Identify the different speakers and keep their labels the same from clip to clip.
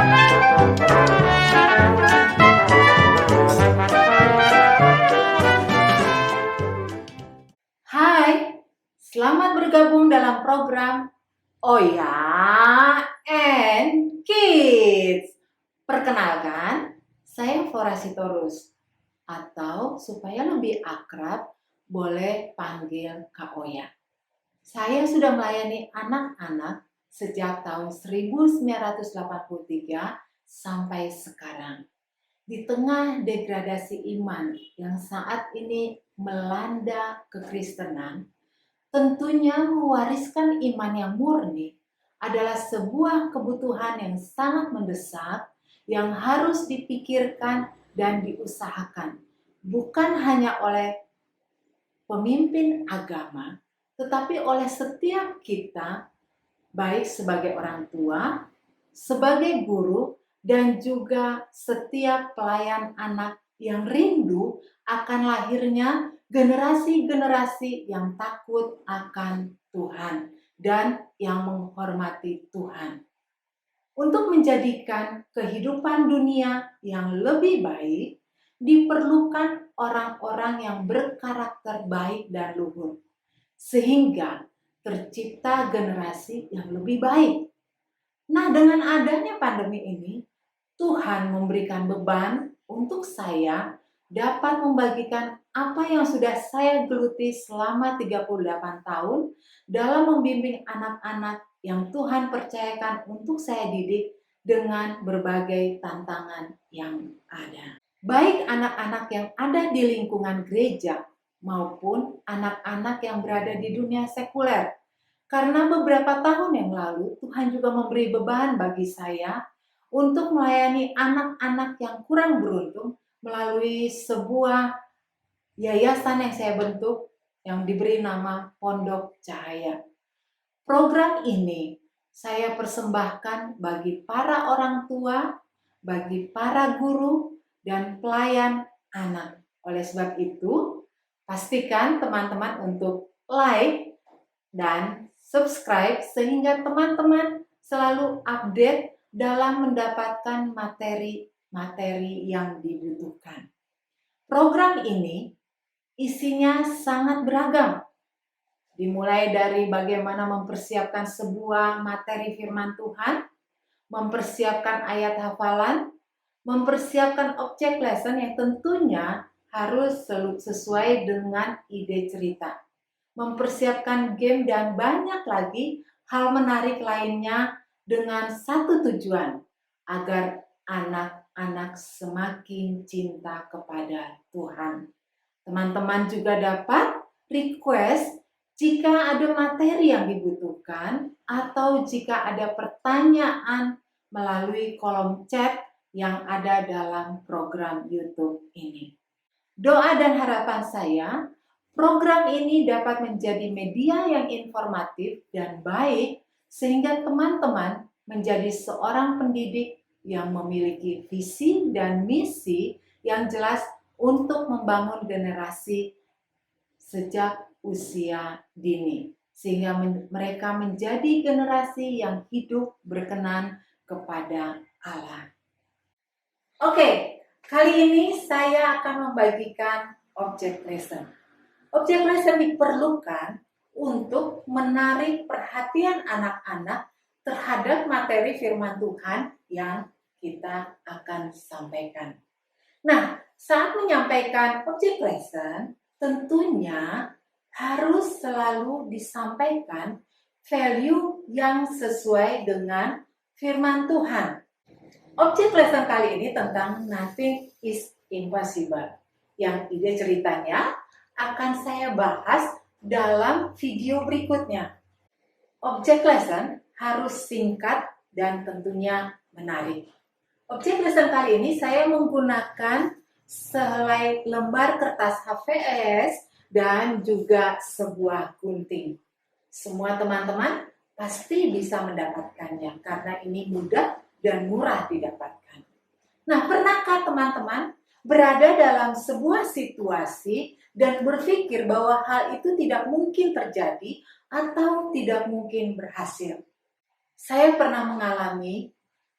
Speaker 1: Hai, selamat bergabung dalam program Oya and Kids. Perkenalkan, saya Fora Sitorus, atau supaya lebih akrab, boleh panggil Kak Oya. Saya sudah melayani anak-anak sejak tahun 1983 sampai sekarang. Di tengah degradasi iman yang saat ini melanda kekristenan, tentunya mewariskan iman yang murni adalah sebuah kebutuhan yang sangat mendesak yang harus dipikirkan dan diusahakan, bukan hanya oleh pemimpin agama, tetapi oleh setiap kita, baik sebagai orang tua, sebagai guru, dan juga setiap pelayan anak yang rindu akan lahirnya generasi-generasi yang takut akan Tuhan dan yang menghormati Tuhan. Untuk menjadikan kehidupan dunia yang lebih baik, diperlukan orang-orang yang berkarakter baik dan luhur, sehingga tercipta generasi yang lebih baik. Nah, dengan adanya pandemi ini, Tuhan memberikan beban untuk saya dapat membagikan apa yang sudah saya geluti selama 38 tahun dalam membimbing anak-anak yang Tuhan percayakan untuk saya didik dengan berbagai tantangan yang ada. Baik anak-anak yang ada di lingkungan gereja maupun anak-anak yang berada di dunia sekuler. Karena beberapa tahun yang lalu Tuhan juga memberi beban bagi saya untuk melayani anak-anak yang kurang beruntung melalui sebuah yayasan yang saya bentuk yang diberi nama Pondok Cahaya. Program ini saya persembahkan bagi para orang tua, bagi para guru, dan pelayan anak. Oleh sebab itu, pastikan teman-teman untuk like dan subscribe sehingga teman-teman selalu update dalam mendapatkan materi-materi yang dibutuhkan. Program ini isinya sangat beragam. Dimulai dari bagaimana mempersiapkan sebuah materi firman Tuhan, mempersiapkan ayat hafalan, mempersiapkan objek lesson yang tentunya harus sesuai dengan ide cerita, mempersiapkan game, dan banyak lagi hal menarik lainnya dengan satu tujuan, agar anak-anak semakin cinta kepada Tuhan. Teman-teman juga dapat request jika ada materi yang dibutuhkan atau jika ada pertanyaan melalui kolom chat yang ada dalam program YouTube ini. Doa dan harapan saya, program ini dapat menjadi media yang informatif dan baik sehingga teman-teman menjadi seorang pendidik yang memiliki visi dan misi yang jelas untuk membangun generasi sejak usia dini, sehingga mereka menjadi generasi yang hidup berkenan kepada Allah. Oke, kali ini saya akan membagikan objek lesson. Objek lesson diperlukan untuk menarik perhatian anak-anak terhadap materi firman Tuhan yang kita akan sampaikan. Nah, saat menyampaikan objek lesson, tentunya harus selalu disampaikan value yang sesuai dengan firman Tuhan. Objek lesson kali ini tentang nothing is impossible. Yang ide ceritanya akan saya bahas dalam video berikutnya. Objek lesson harus singkat dan tentunya menarik. Objek lesson kali ini saya menggunakan sehelai lembar kertas HVS dan juga sebuah gunting. Semua teman-teman pasti bisa mendapatkannya karena ini mudah dan murah didapatkan. Nah, pernahkah teman-teman berada dalam sebuah situasi dan berpikir bahwa hal itu tidak mungkin terjadi atau tidak mungkin berhasil? Saya pernah mengalami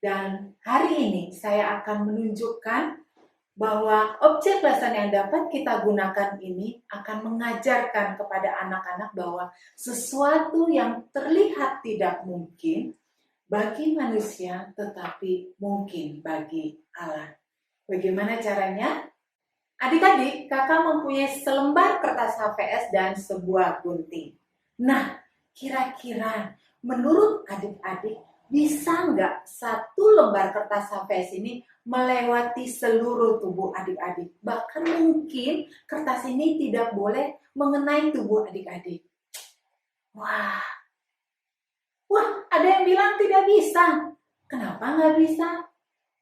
Speaker 1: Dan hari ini saya akan menunjukkan bahwa objek lesson yang dapat kita gunakan ini akan mengajarkan kepada anak-anak bahwa sesuatu yang terlihat tidak mungkin bagi manusia tetapi mungkin bagi Allah. Bagaimana caranya? Adik-adik, kakak mempunyai selembar kertas HVS dan sebuah gunting. Nah, kira-kira menurut adik-adik bisa nggak satu lembar kertas HVS ini melewati seluruh tubuh adik-adik? Bahkan mungkin kertas ini tidak boleh mengenai tubuh adik-adik. Wah, ada yang bilang tidak bisa. Kenapa nggak bisa?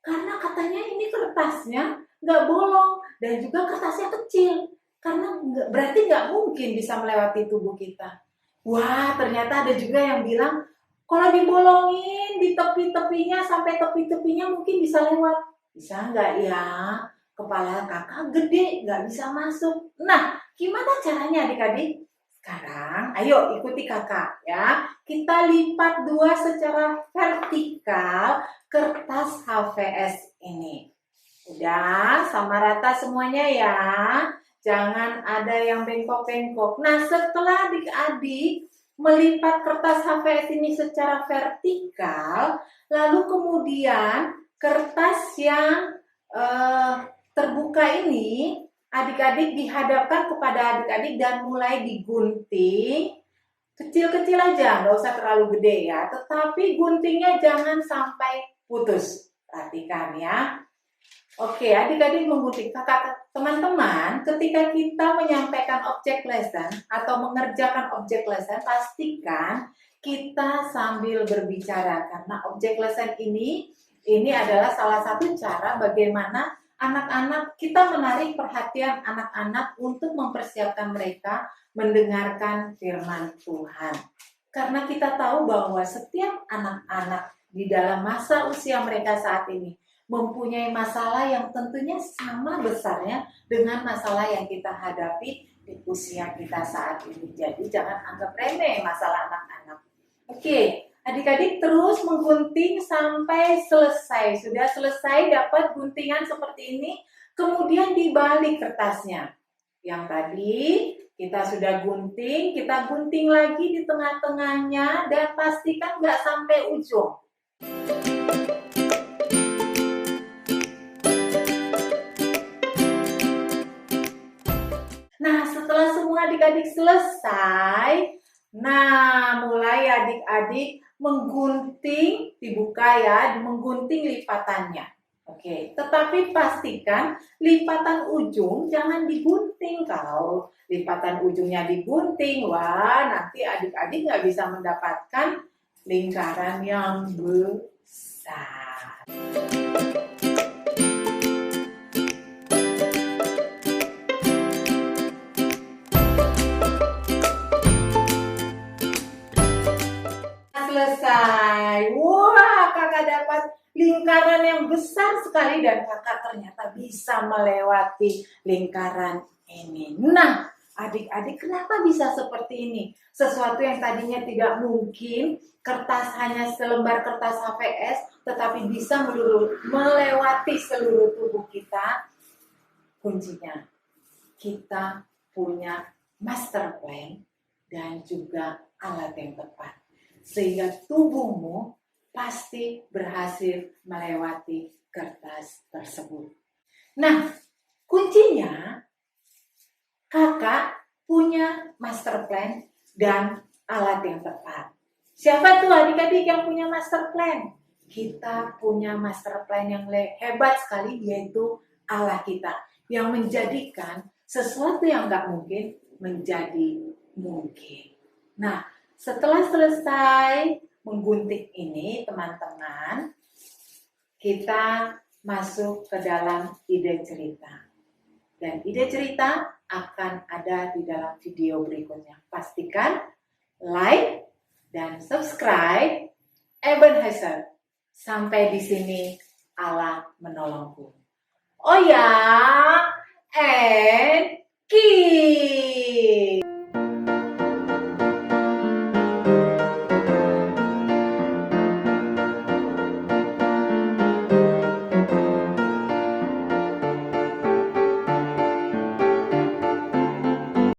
Speaker 1: Karena katanya ini kertasnya nggak bolong dan juga kertasnya kecil. Karena berarti nggak mungkin bisa melewati tubuh kita. Wah, ternyata ada juga yang bilang kalau dibolongin di tepi-tepinya sampai tepi-tepinya mungkin bisa lewat. Bisa nggak ya? Kepala kakak gede, nggak bisa masuk. Nah, gimana caranya adik-adik? Sekarang, ayo ikuti kakak ya. Kita lipat dua secara vertikal kertas HVS ini. Udah sama rata semuanya ya. Jangan ada yang bengkok-bengkok. Nah, setelah adik-adik melipat kertas HVS ini secara vertikal, lalu kemudian kertas yang terbuka ini adik-adik dihadapkan kepada adik-adik dan mulai digunting. Kecil-kecil aja, nggak usah terlalu gede ya. Tetapi guntingnya jangan sampai putus. Perhatikan ya. Oke, adik-adik menggunting. Teman-teman, ketika kita menyampaikan objek lesson atau mengerjakan objek lesson, pastikan kita sambil berbicara. Karena objek lesson ini adalah salah satu cara bagaimana anak-anak kita menarik perhatian anak-anak untuk mempersiapkan mereka mendengarkan firman Tuhan. Karena kita tahu bahwa setiap anak-anak di dalam masa usia mereka saat ini mempunyai masalah yang tentunya sama besarnya dengan masalah yang kita hadapi di usia kita saat ini. Jadi jangan anggap remeh masalah anak-anak. Oke, adik-adik terus menggunting sampai selesai. Sudah selesai dapat guntingan seperti ini, kemudian dibalik kertasnya. Yang tadi kita sudah gunting, kita gunting lagi di tengah-tengahnya dan pastikan nggak sampai ujung. Nah, setelah semua adik-adik selesai, nah mulai adik-adik menggunting, dibuka ya, menggunting lipatannya. Oke, tetapi pastikan lipatan ujung jangan digunting. Kalau lipatan ujungnya digunting, wah nanti adik-adik nggak bisa mendapatkan lingkaran yang besar. Selesai. Wah, kakak dapat lingkaran yang besar sekali dan kakak ternyata bisa melewati lingkaran ini. Nah, adik-adik kenapa bisa seperti ini? Sesuatu yang tadinya tidak mungkin, kertas hanya selembar kertas HVS, tetapi bisa melewati seluruh tubuh kita. Kuncinya, kita punya master plan dan juga alat yang tepat. Sehingga tubuhmu pasti berhasil melewati kertas tersebut. Nah, kuncinya kakak punya master plan dan alat yang tepat. Siapa tuh adik-adik yang punya master plan? Kita punya master plan yang hebat sekali, yaitu Allah kita, yang menjadikan sesuatu yang nggak mungkin menjadi mungkin. Nah, setelah selesai menggunting ini, teman-teman, kita masuk ke dalam ide cerita. Dan ide cerita akan ada di dalam video berikutnya. Pastikan like dan subscribe Ebenezer. Sampai di sini Allah menolongku. Oh ya, and keep.